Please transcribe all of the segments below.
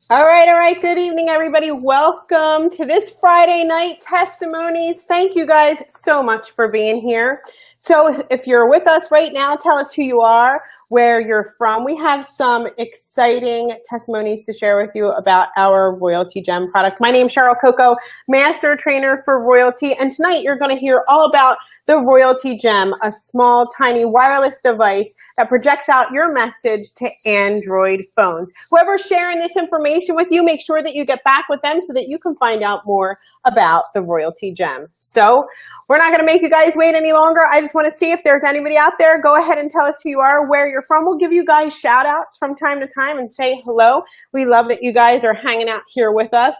All right, all right. Good evening, everybody. Welcome to this Friday night testimonies. Thank you guys so much for being here. So if you're with us right now, tell us who you are, where you're from. We have some exciting testimonies to share with you about our Royaltie Gem product. My name is Cheryl Coco, master trainer for Royaltie, and tonight you're going to hear all about the Royaltie Gem, a small, tiny wireless device that projects out your message to Android phones. Whoever's sharing this information with you, make sure that you get back with them so that you can find out more about the Royaltie Gem. So we're not going to make you guys wait any longer. I just want to see if there's anybody out there. Go ahead and tell us who you are, where you're from. We'll give you guys shout outs from time to time and say hello. We love that you guys are hanging out here with us.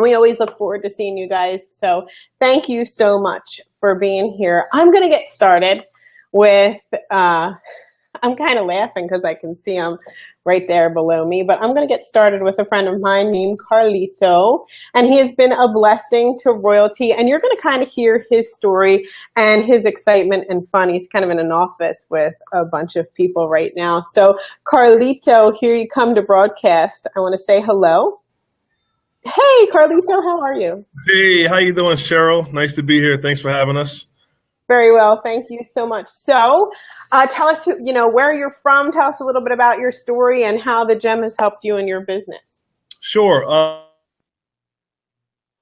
We always look forward to seeing you guys. So thank you so much for being here. I'm going to get started with, I'm kind of laughing because I can see him right there below me, but I'm going to get started with a friend of mine named Carlito, and he has been a blessing to Royaltie, and you're going to kind of hear his story and his excitement and fun. He's kind of in an office with a bunch of people right now. So Carlito, here you come to broadcast. I want to say hello. Hey, Carlito, how are you? Hey, how you doing, Cheryl? Nice to be here. Thanks for having us. Very well. Thank you so much. So tell us, where you're from. Tell us a little bit about your story and how the gem has helped you in your business. Sure.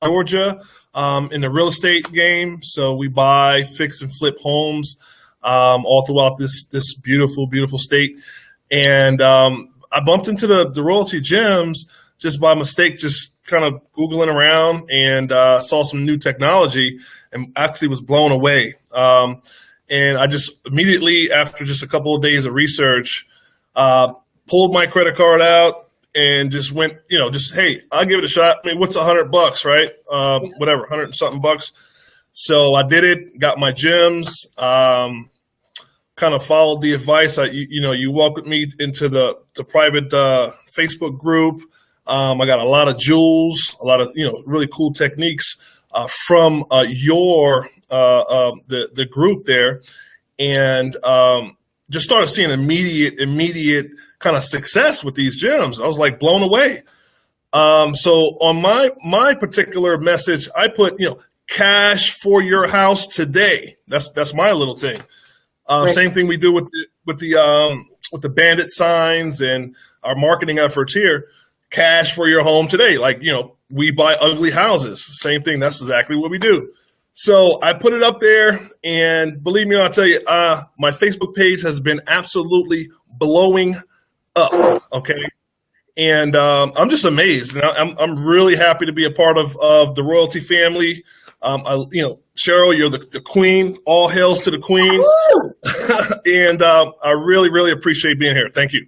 Georgia, in the real estate game. So we buy, fix, and flip homes all throughout this beautiful, beautiful state. And I bumped into the Royaltie Gems just by mistake, just kind of Googling around, and saw some new technology and actually was blown away. And I just immediately, after just a couple of days of research, pulled my credit card out and just went, hey, I'll give it a shot. I mean, what's $100, right? Whatever, 100 and something bucks. So I did it, got my gems, kind of followed the advice. You welcomed me into the private Facebook group. I got a lot of jewels, a lot of really cool techniques from the group there, and just started seeing immediate kind of success with these gems. I was like blown away. So on my particular message, I put cash for your house today. That's my little thing. Right. Same thing we do with the bandit signs and our marketing efforts here. Cash for your home today. Like, we buy ugly houses. Same thing. That's exactly what we do. So I put it up there, and believe me, I'll tell you, my Facebook page has been absolutely blowing up. Okay. And I'm just amazed. And I'm really happy to be a part of the Royaltie family. Cheryl, you're the queen. All hails to the queen. And I really, really appreciate being here. Thank you.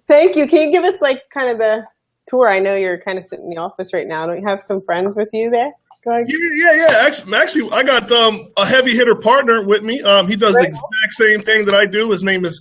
Thank you. Can you give us kind of the tour? I know you're kind of sitting in the office right now. Don't you have some friends with you there? Go ahead. Yeah. Actually, I got a heavy hitter partner with me. He does the exact same thing that I do. His name is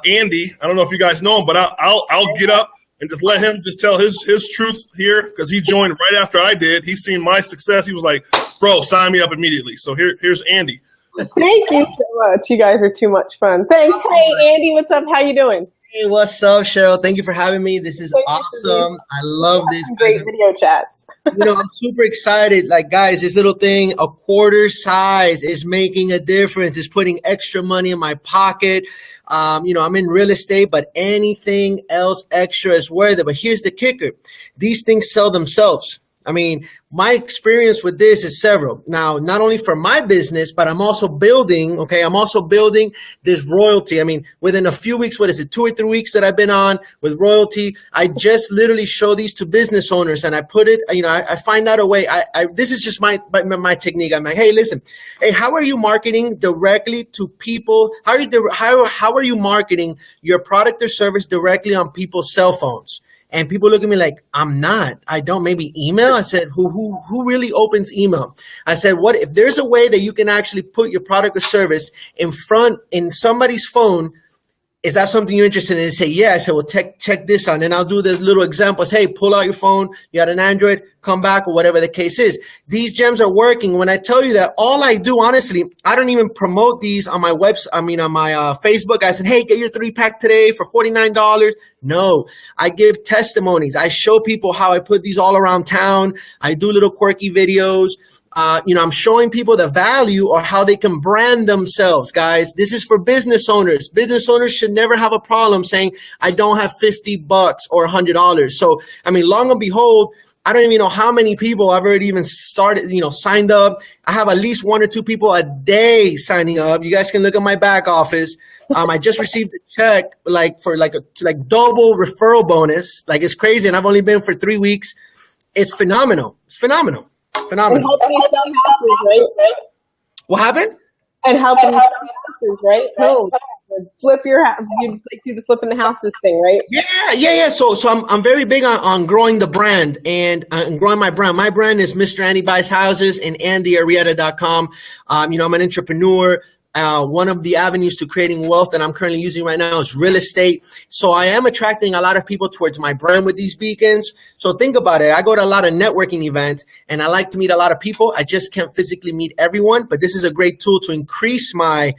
Andy. I don't know if you guys know him, but I'll get up and just let him just tell his truth here, because he joined right after I did. He's seen my success. He was like, bro, sign me up immediately. So here's Andy. Thank you so much. You guys are too much fun. Thanks. Hey, Andy, what's up? How you doing? Hey, what's up, Cheryl? Thank you for having me. This is awesome. I love this. Great video chats. I'm super excited. Like, guys, this little thing, a quarter size, is making a difference. It's putting extra money in my pocket. I'm in real estate, but anything else extra is worth it. But here's the kicker. These things sell themselves. I mean, my experience with this is several. Now, not only for my business, but I'm also building this Royaltie. I mean, within a few weeks, 2 or 3 weeks that I've been on with Royaltie, I just literally show these to business owners, and I put it, I find out a way. This is just my technique. I'm like, hey, listen, how are you marketing directly to people? How are you marketing your product or service directly on people's cell phones? And people look at me like, I don't, maybe email. I said, who really opens email? I said, what if there's a way that you can actually put your product or service in somebody's phone is that something you're interested in? They say, yeah. I said, well, check this out. And I'll do the little examples. Hey, pull out your phone. You got an Android, come back, or whatever the case is. These gems are working. When I tell you that, all I do, honestly, I don't even promote these on my on my Facebook. I said, hey, get your 3-pack today for $49. No, I give testimonies. I show people how I put these all around town. I do little quirky videos. I'm showing people the value or how they can brand themselves, guys. This is for business owners. Business owners should never have a problem saying, I don't have $50 or $100. So, long and behold, I don't even know how many people I've already even started, signed up. I have at least 1 or 2 people a day signing up. You guys can look at my back office. I just received a check for double referral bonus. It's crazy. And I've only been for 3 weeks. It's phenomenal. It's phenomenal. Phenomenal. And helping you sell houses, right? What happened? And helping you sell houses, right? No, flip your house. You do the flipping the houses thing, right? Yeah. So I'm very big on growing the brand and growing my brand. My brand is Mr. Andy Buys Houses and AndyArietta.com. I'm an entrepreneur. One of the avenues to creating wealth that I'm currently using right now is real estate. So I am attracting a lot of people towards my brand with these beacons. So think about it. I go to a lot of networking events and I like to meet a lot of people. I just can't physically meet everyone, but this is a great tool to increase my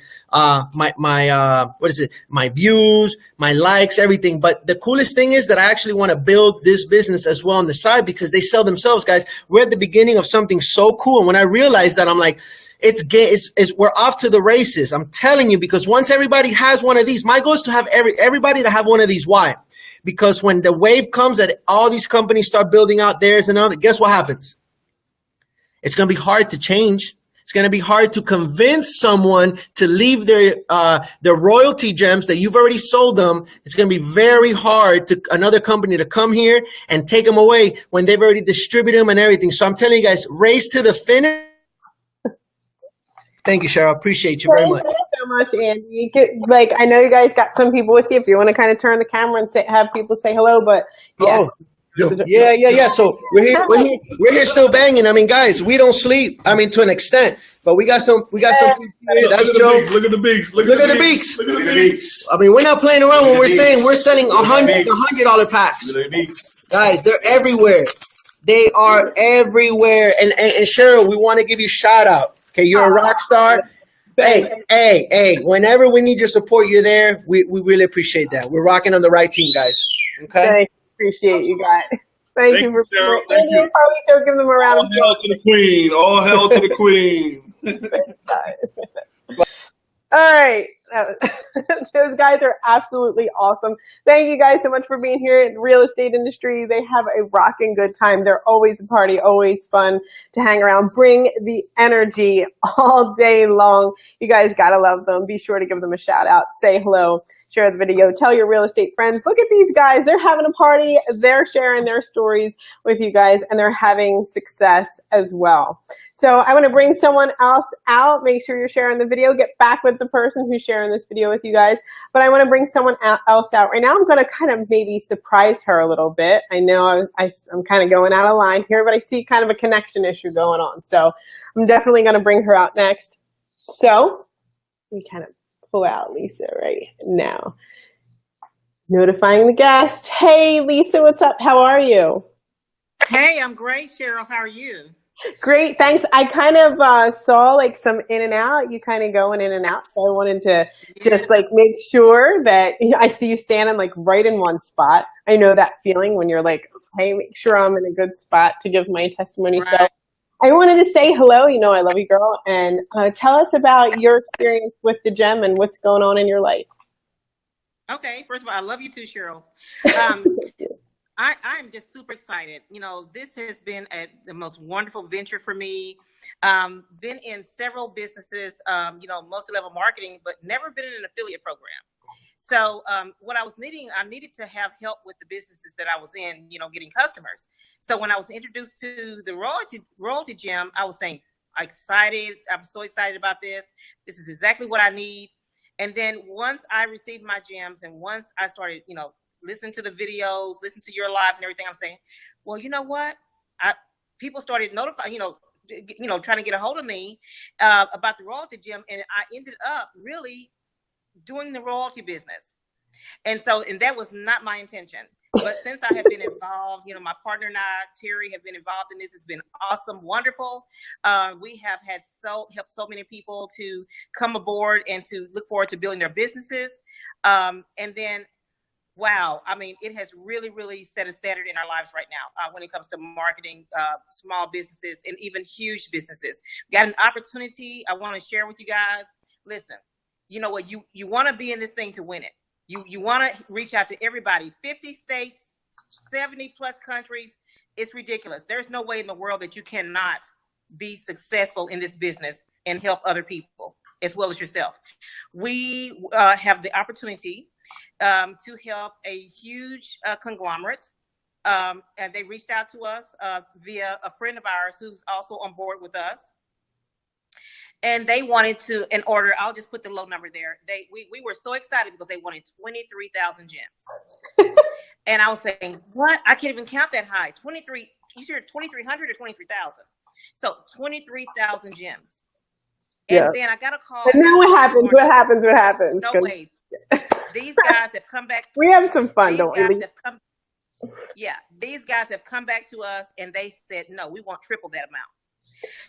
views, my likes, everything. But the coolest thing is that I actually want to build this business as well on the side because they sell themselves, guys. We're at the beginning of something so cool. And when I realized that, I'm like, we're off to the races. I'm telling you, because once everybody has one of these, my goal is to have everybody to have one of these. Why? Because when the wave comes that all these companies start building out theirs and all that, guess what happens? It's going to be hard to change. It's going to be hard to convince someone to leave their royalty gems that you've already sold them. It's going to be very hard to another company to come here and take them away when they've already distributed them and everything. So I'm telling you guys, race to the finish. Thank you, Cheryl. Appreciate you very much. Thank you so much, Andy. I know you guys got some people with you. If you want to kind of turn the camera and have people say hello, but yeah. Yeah. So we're here still banging. Guys, we don't sleep. To an extent, but we got some. That's Joe. Look at the beaks. Look at the beaks. We're not playing around when we're saying we're selling $100 packs. Guys, they're everywhere. They are everywhere. And Cheryl, we want to give you a shout out. Okay, you're a rock star. Hey, whenever we need your support, you're there. We really appreciate that. We're rocking on the right team, guys. Okay? Appreciate you guys. Thank you for Cheryl. Thank you. Probably give them a round of applause. All hail to the queen. All hail to the queen. All right. Those guys are absolutely awesome. Thank you guys so much for being here in the real estate industry. They have a rocking good time. They're always a party, always fun to hang around. Bring the energy all day long. You guys got to love them. Be sure to give them a shout out. Say hello. Share the video. Tell your real estate friends. Look at these guys. They're having a party. They're sharing their stories with you guys, and they're having success as well. So I want to bring someone else out. Make sure you're sharing the video. Get back with the person who's sharing this video with you guys. But I want to bring someone else out right now. I'm going to kind of maybe surprise her a little bit. I know I'm kind of going out of line here, but I see kind of a connection issue going on. So I'm definitely going to bring her out next. So we kind of pull out Lisa right now. Notifying the guest. Hey, Lisa, what's up? How are you? Hey, I'm great, Cheryl. How are you? Great, thanks. I kind of saw some in and out. You kind of going in and out, so I wanted to just make sure that I see you standing right in one spot. I know that feeling when you're okay, make sure I'm in a good spot to give my testimony. Right. So I wanted to say hello. I love you, girl, and tell us about your experience with the gem and what's going on in your life. Okay, first of all, I love you too, Cheryl. I'm just super excited. This has been the most wonderful venture for me. Been in several businesses, multi-level marketing, but never been in an affiliate program. So what I needed to have help with the businesses that I was in, getting customers. So when I was introduced to the Royaltie Gem, I was saying, excited. I'm so excited about this. This is exactly what I need. And then once I received my gems and once I started, listen to the videos, listen to your lives and everything, I'm saying, well, you know what? People started notifying, trying to get a hold of me about the Royaltie Gem, and I ended up really doing the royalty business. And that was not my intention. But since I have been involved, my partner and I, Terry, have been involved in this. It's been awesome, wonderful. We have had helped so many people to come aboard and to look forward to building their businesses. And then, wow, I mean, it has really, really set a standard in our lives right now when it comes to marketing small businesses and even huge businesses. Got an opportunity I want to share with you guys. Listen, you know what? You want to be in this thing to win it. You want to reach out to everybody. 50 states, 70 plus countries. It's ridiculous. There's no way in the world that you cannot be successful in this business and help other people as well as yourself. We have the opportunity to help a huge conglomerate. And they reached out to us via a friend of ours who's also on board with us. And they wanted to, in order, I'll just put the low number there. We were so excited because they wanted 23,000 gems. And I was saying, what? I can't even count that high. 23, you sure 2,300 or 23,000? So 23,000 gems. And then I got a call. And then what happens? What happens? No way. These guys have come back. We have some fun, don't we? These guys have come back to us and they said, no, we want triple that amount.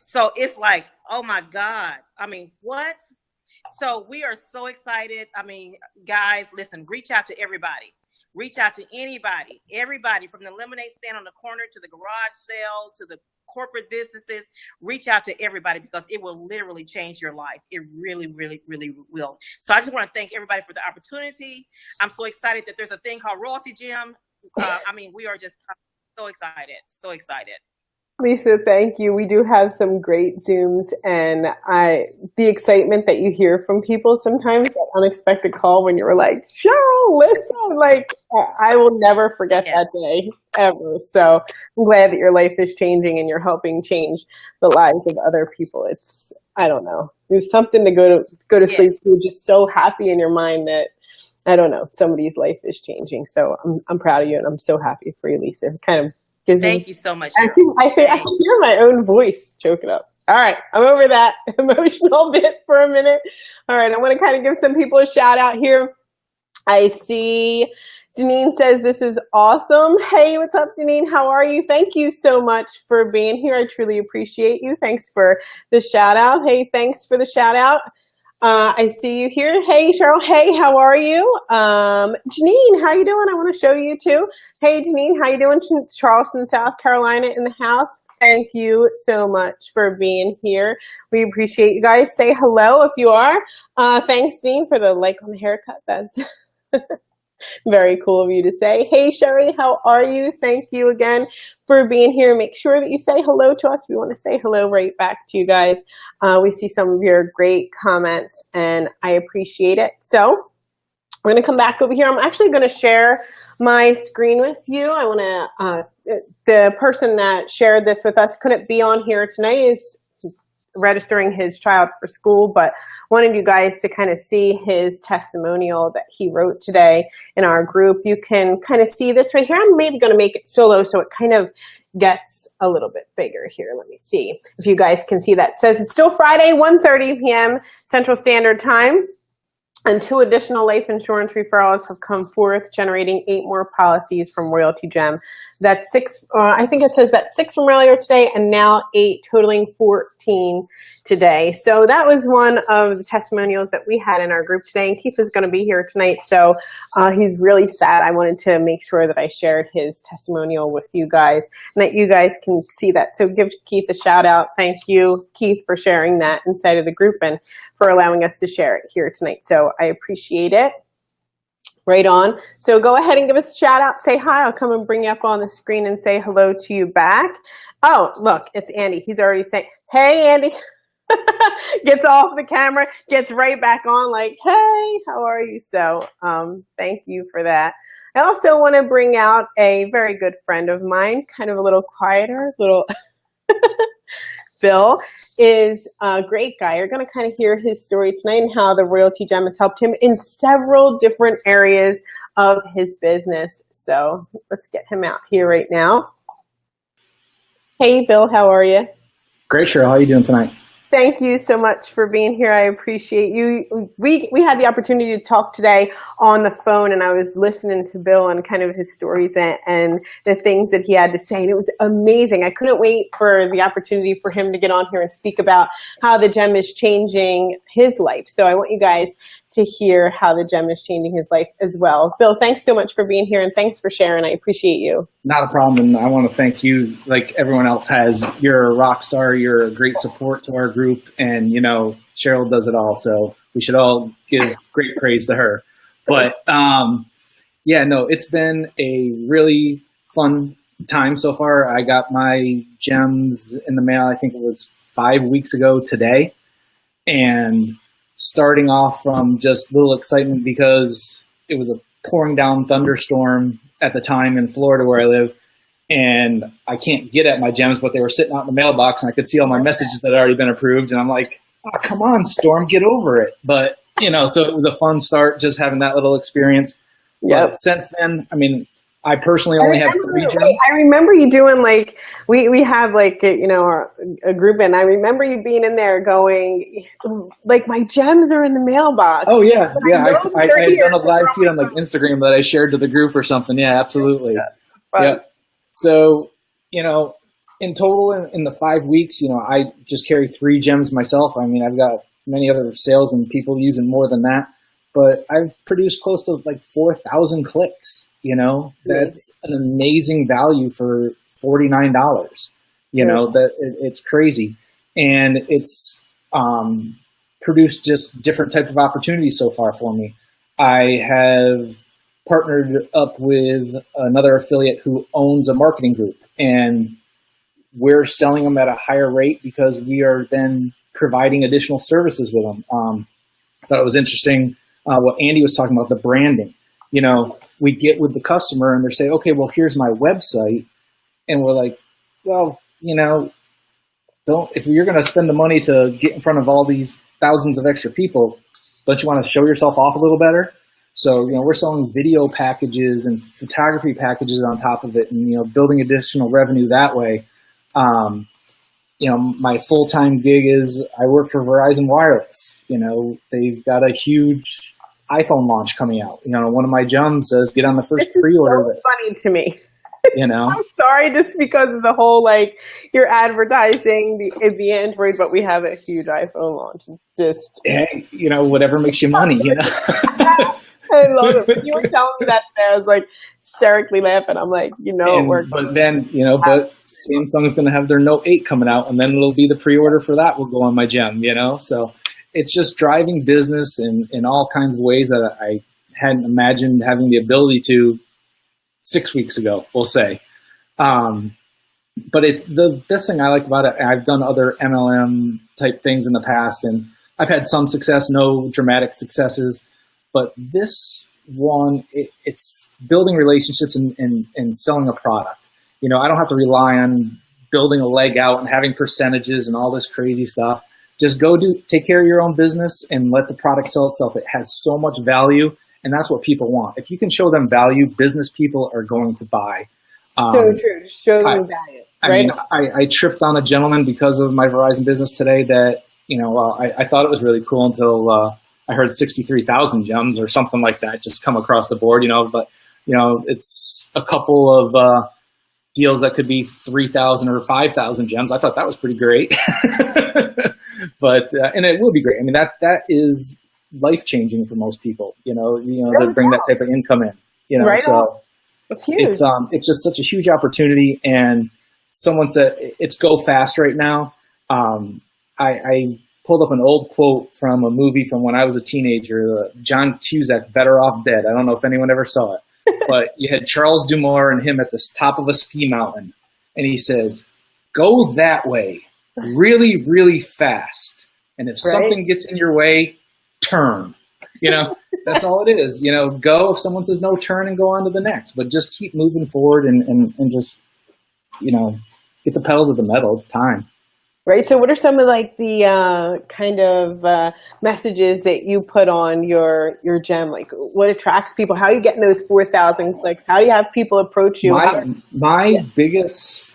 So it's like, oh my God. I mean, what? So we are so excited. I mean, guys, listen, reach out to everybody. Reach out to anybody. Everybody from the lemonade stand on the corner to the garage sale to the corporate businesses. Reach out to everybody because it will literally change your life. It really, really, really will. So I just want to thank everybody for the opportunity. I'm so excited that there's a thing called Royaltie Gym. I mean, we are just so excited. So excited. Lisa, thank you. We do have some great Zooms, and the excitement that you hear from people sometimes, that unexpected call when you were like, Cheryl, listen, like, I will never forget that day ever. So I'm glad that your life is changing and you're helping change the lives of other people. It's, I don't know, there's something to go to sleep. You're just so happy in your mind that, I don't know, somebody's life is changing. So I'm proud of you, and I'm so happy for you, Lisa. It kind of Thank you so much. I can hear my own voice choking up. All right, I'm over that emotional bit for a minute. All right, I want to kind of give some people a shout out here. I see Janine says this is awesome. Hey, what's up, Janine? How are you? Thank you so much for being here. I truly appreciate you. Thanks for the shout out. Hey, thanks for the shout out. I see you here. Hey, Cheryl. Hey, how are you? Janine, how you doing? I want to show you too. Hey, Janine, how you doing? Charleston, South Carolina in the house. Thank you so much for being here. We appreciate you guys. Say hello if you are. Thanks, Janine, for the like on the haircut. That's very cool of you to say. Hey, Sherry, how are you? Thank you again for being here. Make sure that you say hello to us. We want to say hello right back to you guys. We see some of your great comments, and I appreciate it. So we're going to come back over here. I'm actually going to share my screen with you. I want to, the person that shared this with us couldn't be on here tonight, is registering his child for school, but wanted you guys to kind of see his testimonial that he wrote today in our group. You can kind of see this right here. I'm maybe going to make it solo so it kind of gets a little bit bigger here. Let me see if you guys can see that. It says it's still Friday, 1:30 p.m. Central Standard Time. And 2 additional life insurance referrals have come forth, generating 8 more policies from Royaltie Gem. That's 6, I think it says that 6 from earlier today, and now 8, totaling 14 today. So that was one of the testimonials that we had in our group today. And Keith is going to be here tonight, so he's really sad. I wanted to make sure that I shared his testimonial with you guys and that you guys can see that. So give Keith a shout out. Thank you, Keith, for sharing that inside of the group and for allowing us to share it here tonight. So I appreciate it. Right on. So go ahead and give us a shout out. Say hi. I'll come and bring you up on the screen and say hello to you back. Oh, look, it's Andy. He's already saying, hey, Andy. Gets off the camera, gets right back on like, hey, how are you? So thank you for that. I also want to bring out a very good friend of mine, kind of a little quieter, little Bill is a great guy. You're going to kind of hear his story tonight and how the Royaltie Gem has helped him in several different areas of his business. So let's get him out here right now. Hey, Bill, how are you? Great, Cheryl. How are you doing tonight? Thank you so much for being here. I appreciate you. We had the opportunity to talk today on the phone, and I was listening to Bill and kind of his stories and the things that he had to say, and it was amazing. I couldn't wait for the opportunity for him to get on here and speak about how the gem is changing his life. So I want you guys to hear how the gem is changing his life as well. Bill, thanks so much for being here, and thanks for sharing. I appreciate you. Not a problem, and I want to thank you like everyone else has. You're a rock star. You're a great support to our group, and, Cheryl does it all, so we should all give great praise to her. But, it's been a really fun time so far. I got my gems in the mail, I think it was 5 weeks ago today, and starting off from just little excitement because it was a pouring down thunderstorm at the time in Florida where I live, and I can't get at my gems, but they were sitting out in the mailbox, and I could see all my messages that had already been approved, and I'm like, oh, come on, Storm, get over it. But, so it was a fun start just having that little experience. Yeah. Since then, I personally only have 3 gems. I remember you doing we have a group, and I remember you being in there going my gems are in the mailbox. Oh yeah, yeah. I had done a live feed on Instagram that I shared to the group or something. Yeah, absolutely. Yeah. So in total in the 5 weeks, I just carry 3 gems myself. I've got many other sales and people using more than that, but I've produced close to 4,000 clicks. That's an amazing value for $49. That it's crazy. And it's produced just different types of opportunities so far for me. I have partnered up with another affiliate who owns a marketing group, and we're selling them at a higher rate because we are then providing additional services with them. I thought it was interesting what Andy was talking about, the branding. We get with the customer and they say, okay, well, here's my website. And we're like, well, if you're going to spend the money to get in front of all these thousands of extra people, don't you want to show yourself off a little better? So, we're selling video packages and photography packages on top of it and, building additional revenue that way. My full-time gig is I work for Verizon Wireless. They've got a huge iPhone launch coming out. One of my gems says get on the first pre-order list. Funny to me. I'm sorry, just because of the whole you're advertising the Android, but we have a huge iPhone launch. Just hey, whatever makes you money. I love it. When you were telling me that today, I was hysterically laughing. I'm like, it works. But then, but Samsung's going to have their Note 8 coming out, and then it'll be the pre-order for that will go on my gem. So it's just driving business in all kinds of ways that I hadn't imagined having the ability to 6 weeks ago, we'll say. But the best thing I like about it, I've done other MLM type things in the past, and I've had some success, no dramatic successes. But this one, it's building relationships and selling a product. I don't have to rely on building a leg out and having percentages and all this crazy stuff. Just take care of your own business and let the product sell itself. It has so much value, and that's what people want. If you can show them value, business people are going to buy. So true. Show them value. Right? I tripped on a gentleman because of my Verizon business today that, I thought it was really cool until I heard 63,000 gems or something like that just come across the board, but, it's a couple of deals that could be 3,000 or 5,000 gems. I thought that was pretty great. But and it will be great. That is life-changing for most people, to bring that type of income in, right so on. It's huge. It's just such a huge opportunity. And someone said it's go fast right now. I pulled up an old quote from a movie from when I was a teenager, John Cusack, Better Off Dead. I don't know if anyone ever saw it, but you had Charles Dumour and him at the top of a ski mountain. And he says, go that way really, really fast. And if something gets in your way, turn. That's all it is. Go. If someone says no, turn and go on to the next. But just keep moving forward and just, get the pedal to the metal. It's time. Right. So what are some of the kind of messages that you put on your gem? What attracts people? How are you getting those 4,000 clicks? How do you have people approach you? My biggest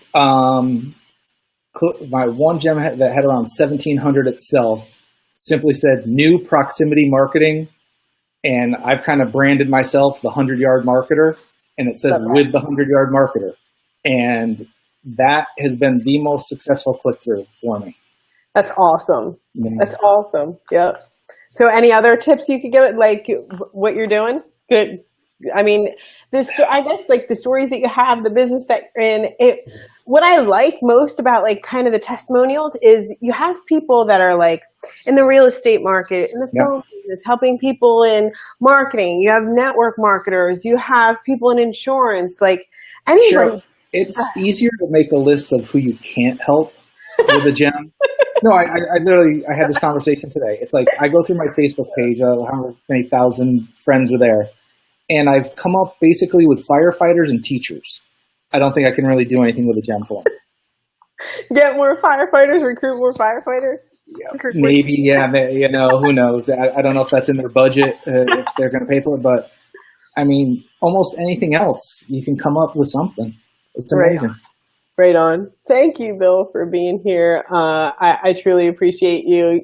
my one gem that had around 1,700 itself simply said new proximity marketing. And I've kind of branded myself the 100-yard marketer, and it says with the 100-yard marketer. And that has been the most successful click-through for me. That's awesome. Yeah. That's awesome. Yep. So any other tips you could give it, like what you're doing? Good. I mean, I guess like the stories that you have, the business that you're in, what I like most about like kind of the testimonials is you have people that are like in the real estate market, in the film business, helping people in marketing. You have network marketers, you have people in insurance, like anybody. Sure. It's easier to make a list of who you can't help with a gem. No, I literally, I had this conversation today. It's like, I go through my Facebook page, how many thousand friends are there. And I've come up basically with firefighters and teachers. I don't think I can really do anything with a gem for them. Get more firefighters, recruit more firefighters? Yeah, maybe, yeah, you know, who knows? I don't know if that's in their budget, if they're going to pay for it. But, I mean, almost anything else, you can come up with something. It's amazing. Right on. Thank you, Bill, for being here. I truly appreciate you.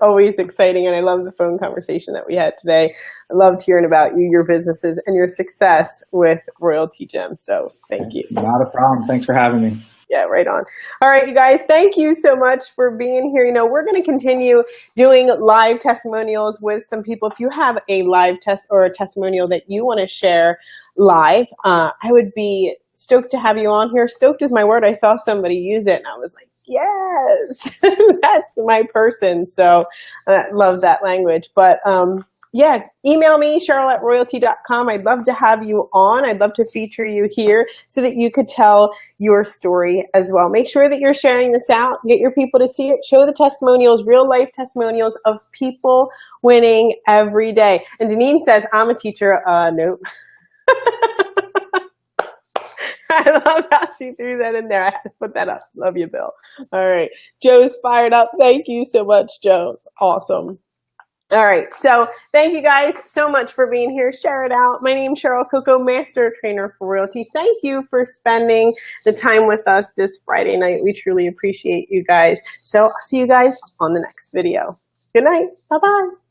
Always exciting, and I love the phone conversation that we had today. I loved hearing about you, your businesses, and your success with Royaltie Gem. So thank you. Not a problem. Thanks for having me. Yeah, right on. All right, you guys, thank you so much for being here. You know, we're going to continue doing live testimonials with some people. If you have a live test or a testimonial that you want to share live, I would be stoked to have you on here. Stoked is my word. I saw somebody use it and I was like, yes, that's my person. So I love that language. But yeah, email me, Cheryl@royaltie.com. I'd love to have you on. I'd love to feature you here so that you could tell your story as well. Make sure that you're sharing this out. Get your people to see it. Show the testimonials, real life testimonials of people winning every day. And Deneen says, I'm a teacher. Nope. I love how she threw that in there. I had to put that up. Love you, Bill. All right. Joe's fired up. Thank you so much, Joe. Awesome. All right. So thank you guys so much for being here. Share it out. My name's Cheryl Coco, Master Trainer for Royaltie. Thank you for spending the time with us this Friday night. We truly appreciate you guys. So I'll see you guys on the next video. Good night. Bye-bye.